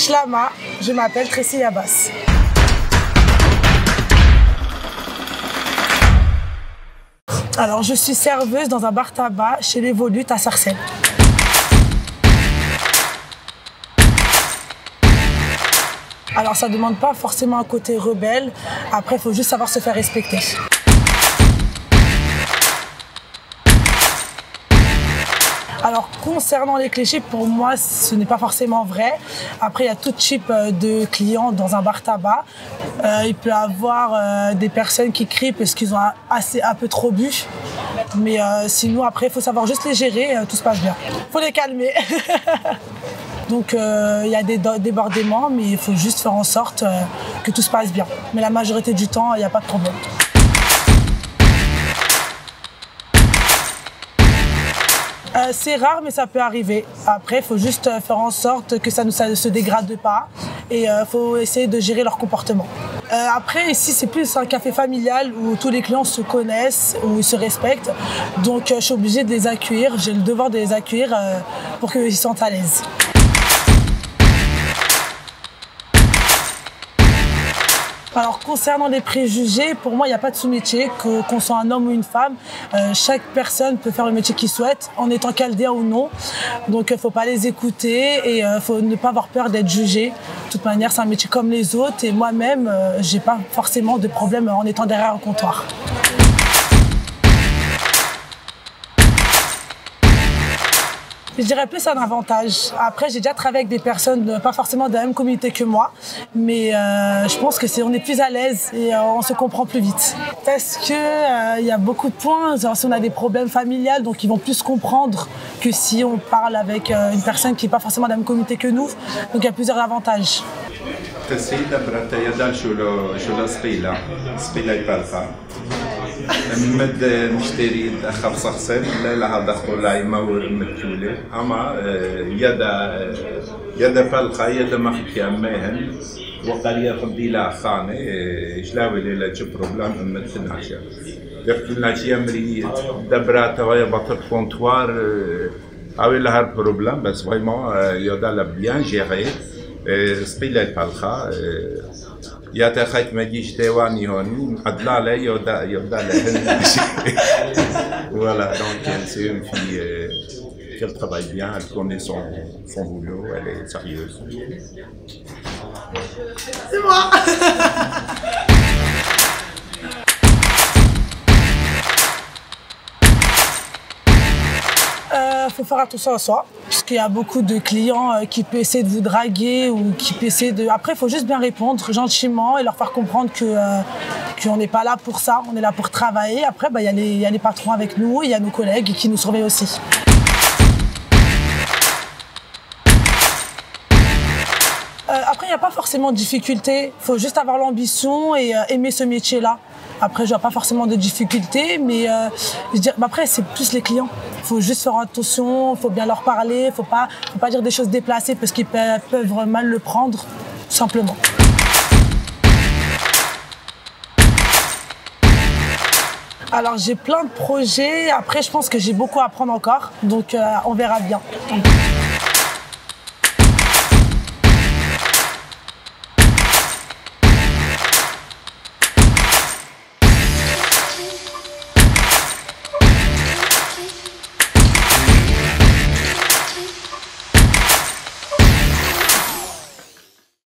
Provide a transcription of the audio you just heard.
Shlama, je m'appelle Tracy Abbas. Alors, je suis serveuse dans un bar tabac chez les Volutes à Sarcelles. Alors, ça ne demande pas forcément un côté rebelle. Après, il faut juste savoir se faire respecter. Alors, concernant les clichés, pour moi, ce n'est pas forcément vrai. Après, il y a tout type de clients dans un bar tabac. Il peut y avoir des personnes qui crient parce qu'ils ont un peu trop bu. Mais sinon, après, il faut savoir juste les gérer, tout se passe bien. Il faut les calmer. Donc, il y a des débordements, mais il faut juste faire en sorte que tout se passe bien. Mais la majorité du temps, il n'y a pas de problème. C'est rare, mais ça peut arriver. Après, il faut juste faire en sorte que ça ne se dégrade pas et il faut essayer de gérer leur comportement. Après, ici, c'est plus un café familial où tous les clients se connaissent, où ils se respectent. Donc, je suis obligée de les accueillir. J'ai le devoir de les accueillir pour qu'ils se sentent à l'aise. Alors, concernant les préjugés, pour moi, il n'y a pas de sous-métier, qu'on soit un homme ou une femme. Chaque personne peut faire le métier qu'il souhaite, en étant chaldéen ou non. Donc, il ne faut pas les écouter et il faut ne pas avoir peur d'être jugé. De toute manière, c'est un métier comme les autres et moi-même, je n'ai pas forcément de problème en étant derrière un comptoir. Je dirais plus un avantage. Après, j'ai déjà travaillé avec des personnes, pas forcément de la même communauté que moi, mais je pense que on est plus à l'aise et on se comprend plus vite. Parce que il y a beaucoup de points. Genre, si on a des problèmes familiales, donc ils vont plus comprendre que si on parle avec une personne qui n'est pas forcément de la même communauté que nous. Donc il y a plusieurs avantages. مد مشتري أخف صخصين لا لها دخول لا يمور متولي أما يدا فلقة يدا مخفي أمهن وقرية خدي لا خانة إشلاوي ليلة جبروبلام أمتناشا يقتلنا شيء مريض دبراتها ويا بطل كونتوار أوي لها البروبلام بس vraiment يدا لا bien géré سبيلا الفلقة يا تخيت ما جيش تيواني هون عدلا لي يودا لهن voilà donc c'est une fille qu'elle travaille bien, elle connaît son boulot, elle est sérieuse. C'est moi. Faut faire attention à soi, parce qu'il y a beaucoup de clients qui peuvent essayer de vous draguer ou qui peuvent essayer de... Après, il faut juste bien répondre gentiment et leur faire comprendre qu'on n'est pas là pour ça, on est là pour travailler. Après, il y a les patrons avec nous, il y a nos collègues qui nous surveillent aussi. Après, il n'y a pas forcément de difficulté, il faut juste avoir l'ambition et aimer ce métier-là. Après, je vois pas forcément de difficultés, mais après, c'est plus les clients. Il faut juste faire attention, il faut bien leur parler, il faut pas dire des choses déplacées parce qu'ils peuvent mal le prendre, tout simplement. Alors, j'ai plein de projets. Après, je pense que j'ai beaucoup à apprendre encore, donc on verra bien.